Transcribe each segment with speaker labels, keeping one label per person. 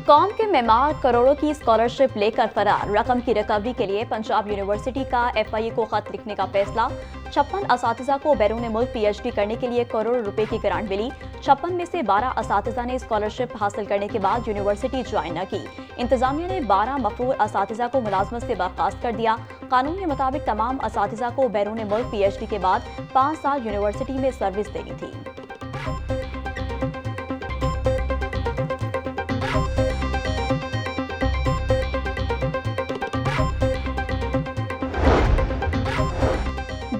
Speaker 1: कौम के मेमार करोड़ों की स्कॉलरशिप लेकर फरार, रकम की रिकवरी के लिए पंजाब यूनिवर्सिटी का FIA को खत लिखने का फैसला। 56 असातिज़ा को बैरून मुल्क PhD करने के लिए करोड़ रुपए की ग्रांट मिली। 56 में से 12 असातिज़ा ने स्कॉलरशिप हासिल करने के बाद यूनिवर्सिटी ज्वाइन न की। इंतजामिया ने 12 मफरूर असातिज़ा को मुलाजमत से बर्खास्त कर दिया। कानून के मुताबिक तमाम असातिज़ा को बैरून मुल्क PhD के बाद 5 साल यूनिवर्सिटी में सर्विस देनी थी।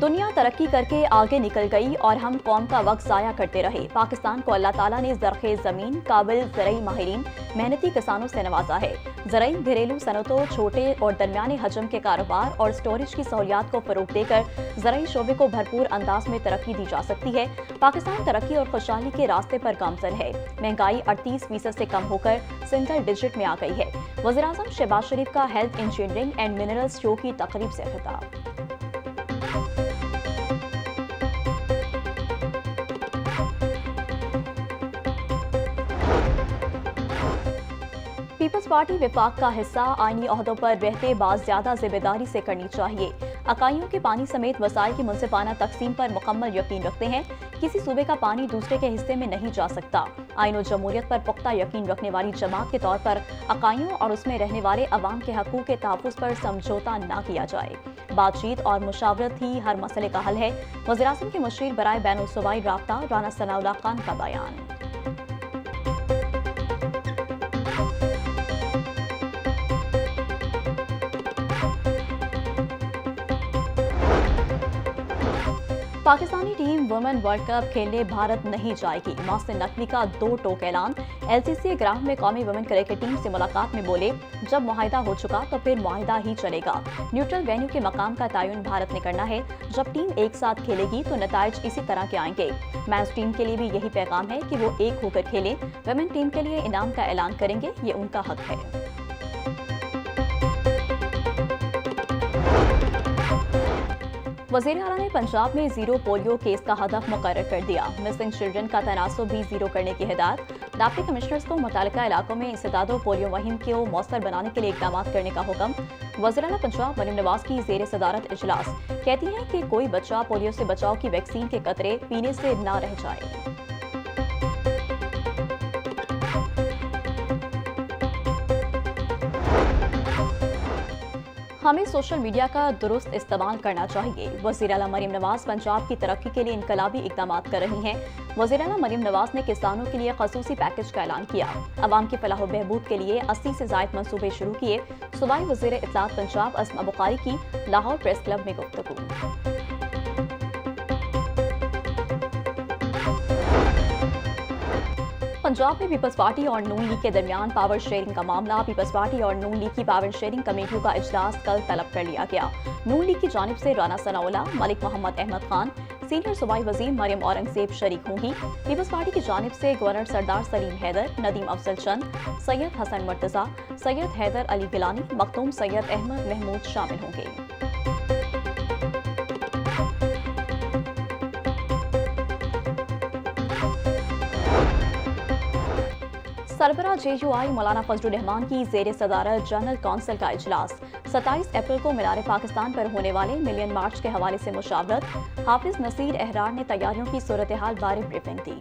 Speaker 1: दुनिया तरक्की करके आगे निकल गई और हम कौम का वक्त ज़ाया करते रहे। पाकिस्तान को अल्लाह ताला ने ज़रख़ेज़ ज़मीन, काबिल ज़रई माहिरीन, मेहनती किसानों से नवाजा है। ज़रई घरेलू सनतों, छोटे और दरमियाने हजम के कारोबार और स्टोरेज की सहूलियात को फ़रोग़ देकर ज़रई शोबे को भरपूर अंदाज में तरक्की दी जा सकती है। पाकिस्तान तरक्की और खुशहाली के रास्ते पर गामज़न है। महंगाई 38% से कम होकर सिंगल डिजिट में आ गई है। वज़ीर-ए-आज़म शहबाज शरीफ का health, engineering and minerals show की तकरीब से खिताब। पीपल्स पार्टी विफाक का हिस्सा आईनी ओहदों पर रहते बाद ज्यादा जिम्मेदारी से करनी चाहिए। अकाइयों के पानी समेत वसाइल की मुनसिफाना तकसीम पर मुकम्मल यकीन रखते हैं। किसी सूबे का पानी दूसरे के हिस्से में नहीं जा सकता। आईन और जमहूरियत पर पुख्ता यकीन रखने वाली जमात के तौर पर अकाइयों और उसमें रहने वाले अवाम के हकूक़ के तहफ़्फ़ुज़ पर समझौता न किया जाए। बातचीत और मुशावरत ही हर मसले का हल है। वज़ीर-ए-आज़म के मुशीर बराए बैनुल-सूबाई राब्ता राना सनाउल्लाह खान का बयान। Pakistani team women world cup खेलने भारत नहीं जाएगी। मास्टर नकवी का 2 टोक ऐलान। LCC ग्राउंड में कौमी वुमेन क्रिकेट टीम से मुलाकात में बोले, जब मुआहिदा हो चुका तो फिर मुआहिदा ही चलेगा। न्यूट्रल वेन्यू के मकाम का तयन भारत ने करना है। जब टीम एक साथ खेलेगी तो नताइज इसी तरह के आएंगे। मैच टीम के लिए भी यही पैगाम है कि वो एक होकर खेले। वुमेन टीम के लिए इनाम का ऐलान करेंगे, ये उनका हक है। वज़ीर आला ने पंजाब में ज़ीरो पोलियो केस का हदफ मुकर्रर कर दिया। मिसिंग चिल्ड्रन का तनासुब भी ज़ीरो करने की हिदायत। डिप्टी कमिश्नर्स को मुतालिका इलाकों में इंसदादो पोलियो मुहिम को मौसर बनाने के लिए इक़दाम करने का हुक्म। वज़ीर आला पंजाब मरीम नवाज की ज़ेर सदारत इजलास। कहती हैं कि कोई बच्चा पोलियो से बचाव की वैक्सीन के कतरे पीने से न रह जाए। हमें सोशल मीडिया का दुरुस्त इस्तेमाल करना चाहिए। वज़ीर आला मरीम नवाज पंजाब की तरक्की के लिए इनकलाबी इक़दाम कर रही हैं। वज़ीर आला मरीम नवाज ने किसानों के लिए खसूसी पैकेज का ऐलान किया। अवाम की फलाह व बहबूद के लिए 80 से ज़ायद मंसूबे शुरू किए। सूबाई वज़ीर इत्तलात पंजाब अस्मा बुखारी की लाहौर प्रेस क्लब में गुफ्तगू। पंजाब में पीपल्स पार्टी और नून लीग के दरमियान पावर शेयरिंग का मामला। पीपल्स पार्टी और नून लीग की पावर शेयरिंग कमेटियों का इजलास कल तलब कर लिया गया। नून लीग की जानिब से राना सनाउल्लाह, मलिक मोहम्मद अहमद खान, सीनियर सूबाई वजीर मरियम औरंगजेब शरीक होंगी। पीपल्स पार्टी की जानिब से गवर्नर सरदार सलीम हैदर, नदीम अफजल चंद, सैयद हसन मुर्तजा, सैयद हैदर अली गिलानी, मखदूम सैयद अहमद महमूद शामिल होंगे। सरबरा JUI मौलाना फजलुर रहमान की ज़ेर सदारत जनरल कौंसिल का इजलास। 27 अप्रैल को मीनार पाकिस्तान पर होने वाले मिलियन मार्च के हवाले से मुशावरत। हाफिज नसीर अहरार ने तैयारियों की सूरत हाल बारे ब्रीफिंग दी।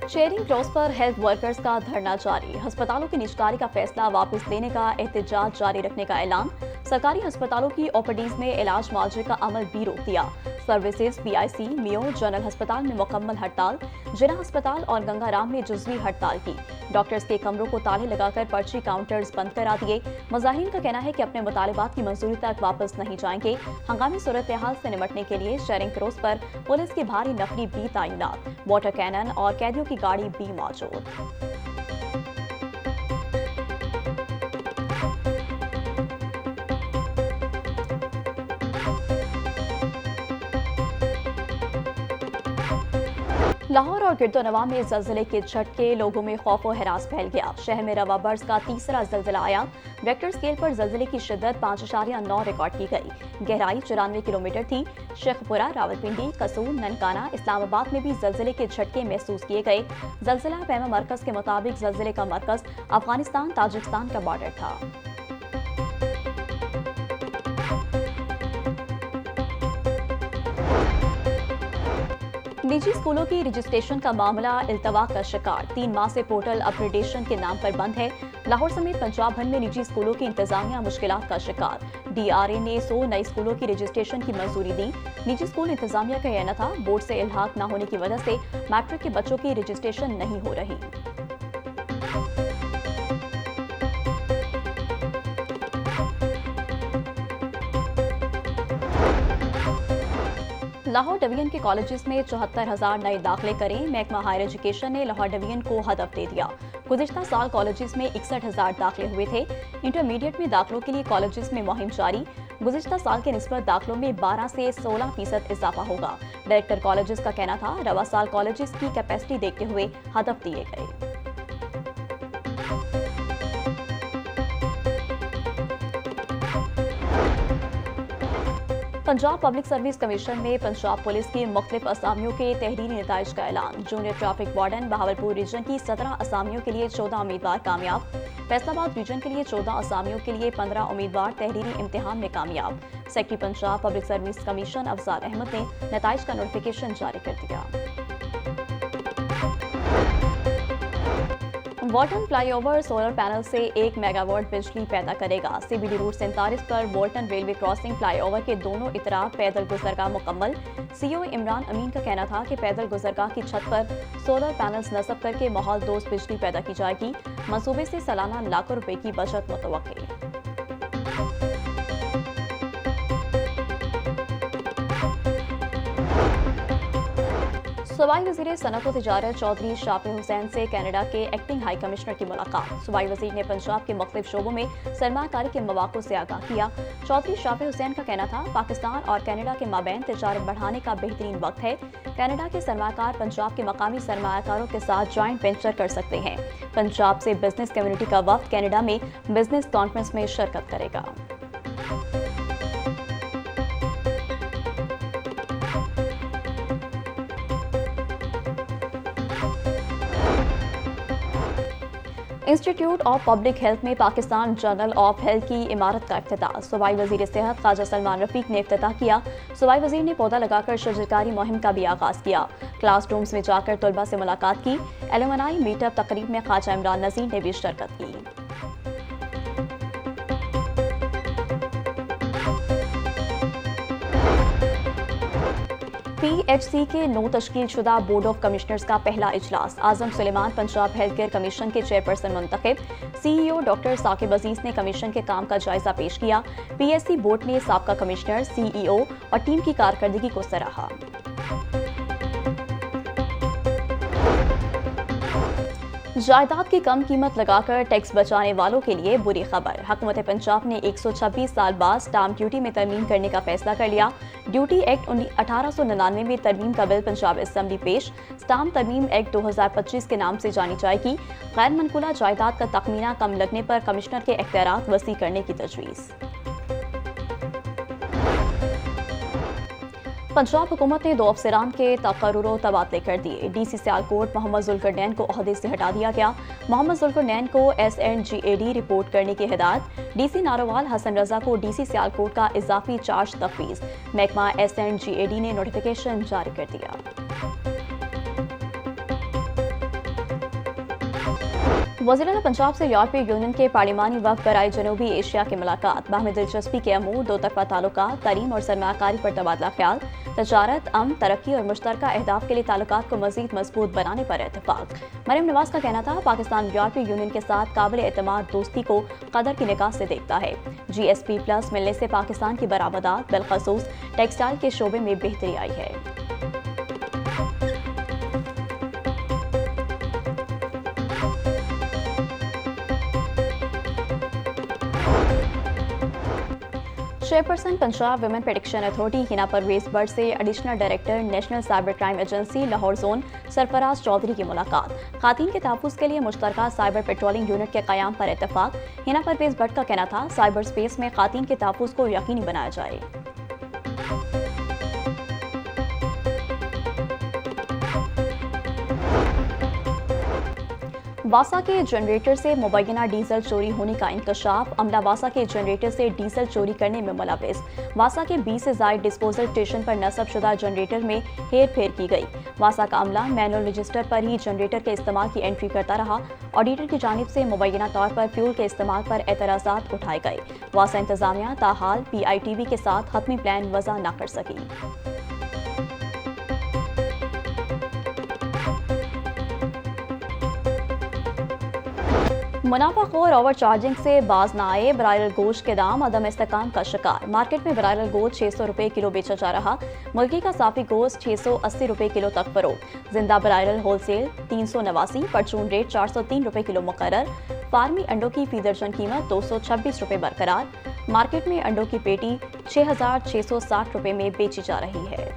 Speaker 1: शेयरिंग क्लॉज पर हेल्थ वर्कर्स का धरना जारी। अस्पतालों की निजकारी का फैसला वापस लेने का एहतजाज जारी रखने का ऐलान। सरकारी अस्पतालों की OPDs में इलाज मुआवजे का अमल भी रोक दिया। सर्विसेज PIC, मियो, जनरल अस्पताल में मुकम्मल हड़ताल। जिला अस्पताल और गंगाराम ने जुज़वी हड़ताल की। डॉक्टर्स के कमरों को ताले लगाकर पर्ची काउंटर्स बंद करा दिए। मुजाहिरीन का कहना है कि अपने मुतालिबात की मंजूरी तक वापस नहीं जाएंगे। हंगामी सूरत हाल से निपटने के लिए शेयरिंग क्रोस पर पुलिस की भारी नफरी भी तैनात। वाटर कैनन और कैदियों की गाड़ी भी मौजूद। लाहौर और गिरदोनवा में जल्जले के झटके, लोगों में खौफ और हरास फैल गया। शहर में रवा बर्स का तीसरा जल्जला आया। वेक्टर स्केल पर जल्जले की शिद्दत 5.9 रिकॉर्ड की गई। गहराई 94 किलोमीटर थी। शेखपुरा, रावलपिंडी, कसूर, ननकाना, इस्लामाबाद में भी जल्जले के झटके महसूस किए गए। जल्जला पैमा मरकज के मुताबिक जल्जले का मरकज अफगानिस्तान ताजिकिस्तान का बॉर्डर था। निजी स्कूलों की रजिस्ट्रेशन का मामला इल्तवा का शिकार। 3 माह से पोर्टल अपग्रेडेशन के नाम पर बंद है। लाहौर समेत पंजाब भर में निजी स्कूलों की इंतजामिया मुश्किलात का शिकार। DRA ने 100 नए स्कूलों की रजिस्ट्रेशन की मंजूरी दी। निजी स्कूल इंतजामिया का कहना था बोर्ड से इल्हाक न होने की वजह से मैट्रिक के बच्चों की रजिस्ट्रेशन नहीं हो रही। लाहौर डिवीजन के कॉलेजेस में 74,000 नए दाखिले करें। महकमा हायर एजुकेशन ने लाहौर डिवीजन को हदफ दे दिया। गुज़िश्ता साल कॉलेजेस में 61,000 दाखिले हुए थे। इंटरमीडिएट में दाखिलों के लिए कॉलेजेस में मुहिम जारी। गुज़िश्ता साल के निस्बत दाखिलों में 12 से 16% इजाफा होगा। डायरेक्टर कॉलेजेस का कहना था रवा साल कॉलेजेस की कैपेसिटी देखते हुए हदफ दिए गए। पंजाब पब्लिक सर्विस कमीशन में पंजाब पुलिस की मुख्तलिफ असामियों के तहरीरी नताइज का ऐलान। Junior traffic warden Bahawalpur region की 17 असामियों के लिए 14 उम्मीदवार कामयाब। फैसलाबाद रीजन के लिए 14 असामियों के लिए 15 उम्मीदवार तहरीरी इम्तिहान में कामयाब। Secretary Punjab public service commission Afzar Ahmad ने नताइज का नोटिफिकेशन जारी कर दिया। वॉल्टन फ्लाईओवर सोलर पैनल से 1 मेगावाट बिजली पैदा करेगा। CBD रूट 47 पर वॉल्टन रेलवे क्रॉसिंग फ्लाईओवर के दोनों इतराफ पैदल गुजरगाह मुकम्मल। CEO इमरान अमीन का कहना था कि पैदल गुजरगाह की छत पर सोलर पैनल्स नस्ब करके माहौल दोस्त बिजली पैदा की जाएगी। मंसूबे से सालाना लाखों रुपए की बचत मुतवक्की। सूबाई वज़ीर सनअत व तिजारत चौधरी शाफी हुसैन से कनाडा के एक्टिंग हाई कमिश्नर की मुलाकात। सूबाई वज़ीर ने पंजाब के मुख्तलिफ शोबों में सरमाकारी के मौक़ों से आगाह किया। चौधरी शाफी हुसैन का कहना था पाकिस्तान और कनाडा के माबैन तिजारत बढ़ाने का बेहतरीन वक्त है। कनाडा के सरमाकार पंजाब के मकामी सरमाकारों के साथ जॉइंट वेंचर कर सकते हैं। पंजाब से बिजनेस कम्युनिटी का वक्त कनाडा में बिजनेस कॉन्फ्रेंस में शिरकत करेगा। इंस्टीट्यूट ऑफ पब्लिक हेल्थ में पाकिस्तान जर्नल ऑफ हेल्थ की इमारत का इफ्तिताह। सूबाई वज़ीर सेहत ख्वाजा सलमान रफीक ने इफ्तिताह किया। सूबाई वज़ीर ने पौधा लगाकर शजरकारी मुहिम का भी आगाज किया। क्लासरूम्स में जाकर तलबा से मुलाकात की। एलुमनाई मीटअप तकरीब में ख्वाजा इमरान नज़ीर ने भी शिरकत की। PHC के नो तश्कील शुदा बोर्ड ऑफ कमिश्नर्स का पहला इजलास। Azam Suleman Punjab health care commission के चेयरपर्सन मुंतखब। CEO डॉक्टर साकिब अजीज ने कमीशन के काम का जायजा पेश किया। PSC बोर्ड ने साबका कमिश्नर, CEO और टीम की कारकर्दगी को सराहा। जायदाद की कम कीमत लगाकर टैक्स बचाने वालों के लिए बुरी खबर। हुकूमत पंजाब ने 126 साल बाद स्टाम्प ड्यूटी में तरमीम करने का फैसला कर लिया। ड्यूटी एक्ट 1899 में तरमीम का बिल पंजाब असम्बली पेश। स्टाम्प तरमीम एक्ट 2025 के नाम से जानी जाएगी। गैर मनकुला जायदाद का तखमीना कम लगने पर कमिश्नर के इख्तियारात वसी करने की तजवीज़। पंजाब हुकूमत ने 2 अफसरान के तकर्रुर व तबादले कर दिए। DC सियालकोट मोहम्मद जुल्करनैन को ओहदे से हटा दिया गया। मोहम्मद जुल्करनैन को SNGAD रिपोर्ट करने की हिदायत। DC नारोवाल हसन रजा को DC सियालकोट का इजाफी चार्ज तफवीज़। महकमा SNGAD ने नोटिफिकेशन जारी कर दिया। वज़ीर-ए-आला पंजाब से यूरोपीय यूनियन के पार्लिमानी वफ़द बराए जनूबी एशिया की मुलाकात। बाहमी दिलचस्पी के अमूर, दो तरफ़ा ताल्लुकात, तालीम और सरमायाकारी पर तबादला ख्याल, तजारत, अमन, तरक्की और मुश्तरका अहदाफ के लिए ताल्लुकात को मज़ीद मजबूत बनाने पर इत्तेफाक। मरियम नवाज का कहना था पाकिस्तान यूरोपीय यूनियन के साथ काबिल एतमाद दोस्ती को कदर की निगाह से देखता है। GSP+ मिलने से पाकिस्तान की बरामदात बिलखसूस टेक्सटाइल के शोबे में बेहतरी आई है। Chairperson Punjab women protection authority Hina Parvez Butt से additional director national cyber crime agency Lahore zone Sarfraz Chaudhry की मुलाकात। खातन के तहफ़्फ़ुज़ के लिए मुश्तरका साइबर पेट्रोलिंग यूनिट के क़याम पर इत्तफाक। हिना परवेज बट का कहना था साइबर स्पेस में खातन के तहफ़्फ़ुज़ को यकीनी बनाया जाए। वासा के जनरेटर से मुबैना डीजल चोरी होने का इंकशाफ। अमला वासा के जनरेटर से डीजल चोरी करने में मुलविस। वासा के 20 से ज़ायद डिस्पोजल स्टेशन पर नस्ब शुदा जनरेटर में हेर फेर की गई। वासा का अमला मैनुअल रजिस्टर पर ही जनरेटर के इस्तेमाल की एंट्री करता रहा। ऑडिटर की जानिब से मुबैना तौर पर फ्यूल के इस्तेमाल पर एतराज़ात उठाए गए। वासा इंतजामिया ताहाल PITV के साथ हतमी प्लान वज़ा न कर सकी। मुनाफाखोर ओवर चार्जिंग से बाज न आए। ब्रायलर गोश्त के दाम अदम इस्तेकाम का शिकार। मार्केट में ब्रायलर गोश्त 600 रुपये किलो बेचा जा रहा। मुर्गी का साफी गोश्त 680 रुपये किलो तक फरोख्त। जिंदा ब्रायलर होलसेल 389, परचून रेट 403 रुपये किलो मुकर्रर। फार्मी अंडों की फी दर्जन कीमत 226 रुपये बरकरार। मार्केट में अंडों की पेटी 6660 रुपये में बेची जा रही है।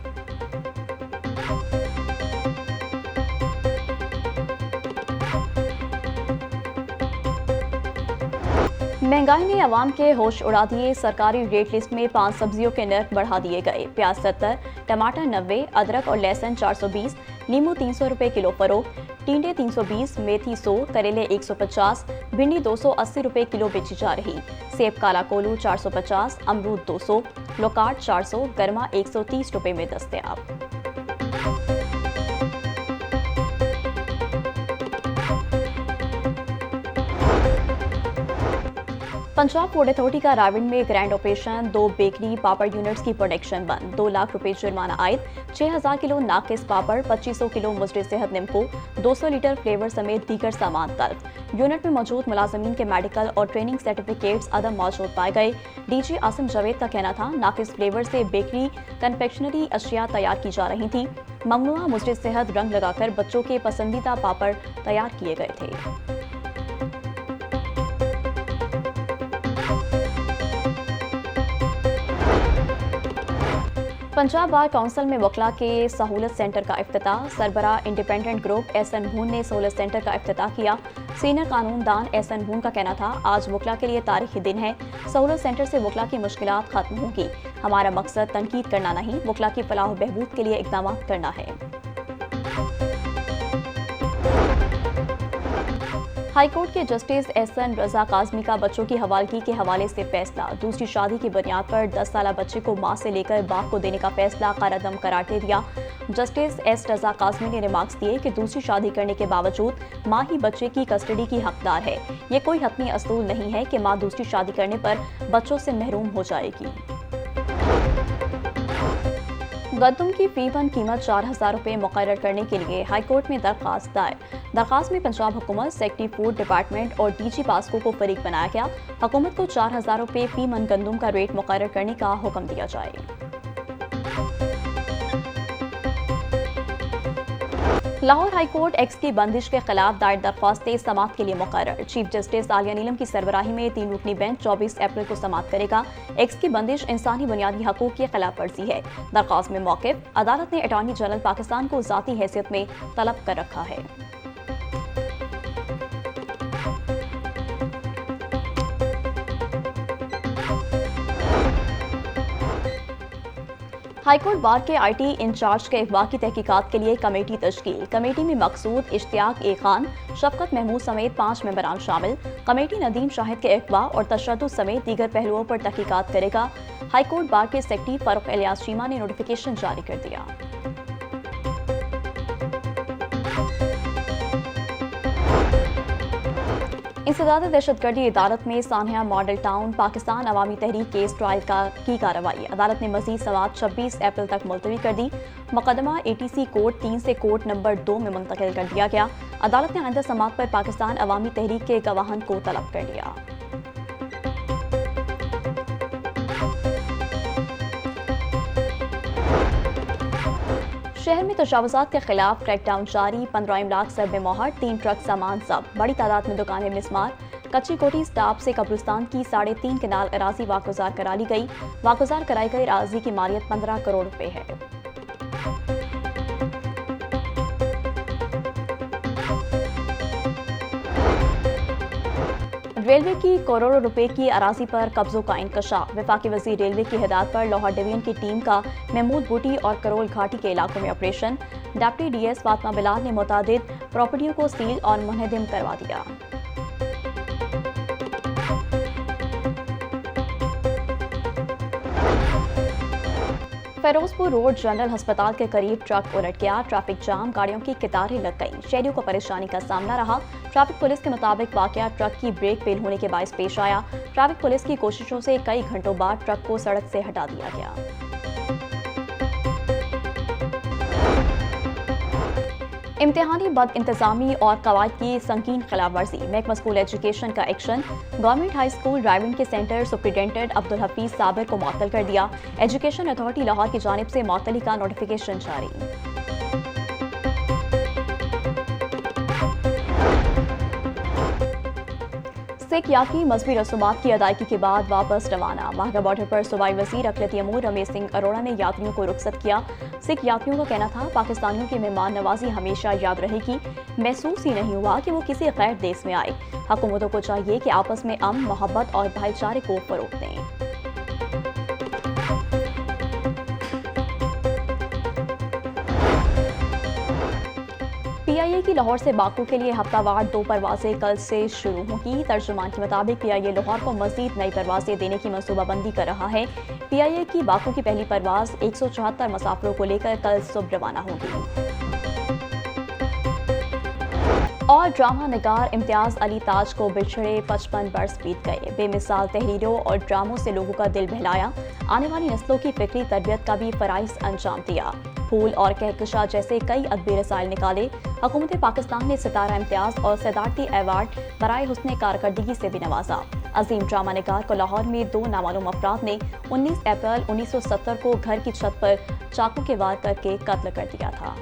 Speaker 1: महंगाई ने अवाम के होश उड़ा दिए। सरकारी रेट लिस्ट में 5 सब्जियों के नर्ख बढ़ा दिए गए। प्याज 70, टमाटर 90, अदरक और लहसुन 420, नींबू 300 रुपये किलो फरोख्त। टिंडे 320, मेथी 100, करेले 150, भिंडी 280 रुपये किलो बेची जा रही। सेब काला कोलू 450, अमरूद 200, लोकाट 400, गर्मा 130 रुपये में दस्तयाब। पंजाब फूड अथॉरिटी का राविंड में ग्रैंड ऑपरेशन। 2 बेकरी पापड़ यूनिट्स की प्रोडक्शन बंद। 2 लाख रुपए जुर्माना आयद। 6000 किलो नाकिस पापड़, 2500 किलो मुजरे सेहत निम्को, 200 लीटर फ्लेवर समेत दीगर सामान तल्फ। यूनिट में मौजूद मुलाजमीन के मेडिकल और ट्रेनिंग सर्टिफिकेट्स अदम मौजूद पाए गए। DG आसिम जावेद का कहना था नाकिस फ्लेवर से बेकरी कन्फेक्शनरी अशिया तैयार की जा रही थी। ममनुआ मुजरे सेहत रंग लगाकर बच्चों के पसंदीदा पापड़ तैयार किए गए थे। पंजाब बार काउंसिल में वकला के सहूलत सेंटर का इफ्तिताह। सरबरा इंडिपेंडेंट ग्रुप SN भून ने सहूलत सेंटर का इफ्तिताह किया। सीनियर कानूनदान SN भून का कहना था आज वकला के लिए तारीखी दिन है। सहूलत सेंटर से वकला की मुश्किलात खत्म होंगी। हमारा मकसद तनकीद करना नहीं, वकला की फलाह बहबूद के लिए इक़दाम करना है। हाईकोर्ट के जस्टिस SN रजा काज़मी का बच्चों की हवालगी के हवाले से फैसला। दूसरी शादी की बुनियाद पर 10 साला बच्चे को मां से लेकर बाप को देने का फैसला करारदम करार दे दिया। जस्टिस S रजा काज़मी ने रिमार्क्स दिए कि दूसरी शादी करने के बावजूद मां ही बच्चे की कस्टडी की हकदार है। ये कोई हतमी असूल नहीं है कि मां दूसरी शादी करने पर बच्चों से महरूम हो जाएगी। गंदम की फी-1 कीमत 4000 रुपये मुकर्रर करने के लिए हाईकोर्ट में दरख्वास्त दायर। दरख्वास्त में पंजाब हुकूमत, सेक्रेटरी फूड डिपार्टमेंट और DG पास्को को फरीक बनाया गया। हुकूमत को 4000 रुपये फी मन गंदम का रेट मुकर्रर करने का हुक्म दिया जाए। लाहौर हाईकोर्ट एक्स की बंदिश के खिलाफ दायर दरख्वास्तें समाअत के लिए मुकर्रर। चीफ जस्टिस आलिया नीलम की सरबराही में 3 रुकनी बेंच 24 अप्रैल को समाअत करेगा। एक्स की बंदिश इंसानी बुनियादी हकूक की खिलाफ वर्जी है। दरख्वास्त में मौक़िफ़ अदालत ने अटॉर्नी जनरल पाकिस्तान को ज़ाती हैसियत में तलब कर रखा है। हाईकोर्ट बार के IT इंचार्ज के अगवा की तहकीकात के लिए कमेटी तश्कील। कमेटी में मकसूद, इश्तियाक ए खान, शफकत महमूद समेत 5 मेंबरान शामिल। कमेटी नदीम शाहिद के अगवा और तशद्दुद समेत दीगर पहलुओं पर तहकीकात करेगा। हाईकोर्ट बार के सेक्रेटरी फारूक इलियास चीमा ने नोटिफिकेशन जारी कर दिया। इंसदाद दहशतगर्दी अदालत में सानिया मॉडल टाउन पाकिस्तान अवामी तहरीक केस ट्रायल की कार्रवाई। अदालत ने मजीद समाअत 26 अप्रैल तक मुलतवी कर दी। मुकदमा ATC कोर्ट 3 से कोर्ट नंबर 2 में मुंतकिल कर दिया गया। अदालत ने आइंदा समाअत पर पाकिस्तान अवामी तहरीक के गवाहन को तलब कर लिया। शहर में तजावुज़ात के खिलाफ क्रैकडाउन जारी। 15 इमलाक सरब मोहर, 3 ट्रक सामान जब्त। बड़ी तादाद में दुकानें मिसमार। कच्ची कोठी स्टाफ से कब्रिस्तान की 3.5 कनाल अराजी वागुजार करा ली गई। वागुजार कराई गई अराजी की मालियत 15 करोड़ रुपए है। रेलवे की करोड़ों रुपए की अराजी पर कब्जों का इंकशाफ। वफाकी वज़ीर रेलवे की हिदायत पर लाहौर डिवीजन की टीम का महमूद बूटी और करोल घाटी के इलाकों में operation. Deputy DS Fatima Bilal ने मुतादिद प्रॉपर्टियों को सील और मुनहदिम करवा दिया। फिरोजपुर रोड जनरल अस्पताल के करीब ट्रक उलट गया। ट्रैफिक जाम, गाड़ियों की कतारें लग गईं। शहरियों को परेशानी का सामना रहा। ट्रैफिक पुलिस के मुताबिक वाकया ट्रक की ब्रेक फेल होने के बायस पेश आया। ट्रैफिक पुलिस की कोशिशों से कई घंटों बाद ट्रक को सड़क से हटा दिया गया। इम्तिहानी बद इंतजामी और कवायद की संगीन खिलाफ वर्जी। महकमा स्कूल एजुकेशन का action. Government high school driving के सेंटर सुप्रिटेंडेंट अब्दुल हफीज साबिर को मुअत्तल कर दिया। एजुकेशन अथॉरिटी लाहौर की जानिब से मुअत्तली का नोटिफिकेशन जारी। सिख यात्री मजहबी रसूमात की अदायगी के बाद वापस रवाना। वाघा बॉर्डर पर सूबाई वजीर अक़लियती अमूर रमेश सिंह अरोड़ा ने यात्रियों को रुखसत किया। सिख यात्रियों का कहना था, पाकिस्तानियों की मेहमान नवाजी हमेशा याद रहेगी। महसूस ही नहीं हुआ कि वो किसी गैर देश में आए। हुकूमतों को चाहिए कि आपस में अमन, मोहब्बत और भाईचारे को फरोग दें। पीआईए की लाहौर से बाकू के लिए हफ्तावार 2 परवाजें कल से शुरू होंगी। तर्जुमान के मुताबिक पीआईए लाहौर को मजीद नई परवाजें देने की मनसूबाबंदी कर रहा है। पीआईए की बाकू की पहली परवाज 174 मुसाफिरों को लेकर कल सुबह रवाना होगी। और ड्रामा निगार इम्तियाज अली ताज को बिछड़े 55 बरस बीत गए। बेमिसाल तहरीरों और ड्रामों से लोगों का दिल बहलाया। आने वाली नस्लों की फिक्री तरबियत का भी फराइज अंजाम दिया। फूल और कहकशा जैसे कई अदबी रसाइल निकाले। हुकूमत पाकिस्तान ने सितारा इम्तियाज और सदारती अवार्ड बराए हुस्ने कारकर्दगी से भी नवाजा। अजीम ड्रामा निगार को लाहौर में 2 नामालूम अफराद ने 19 अप्रैल 1970 को घर की छत पर चाकू के वार करके कत्ल कर दिया था।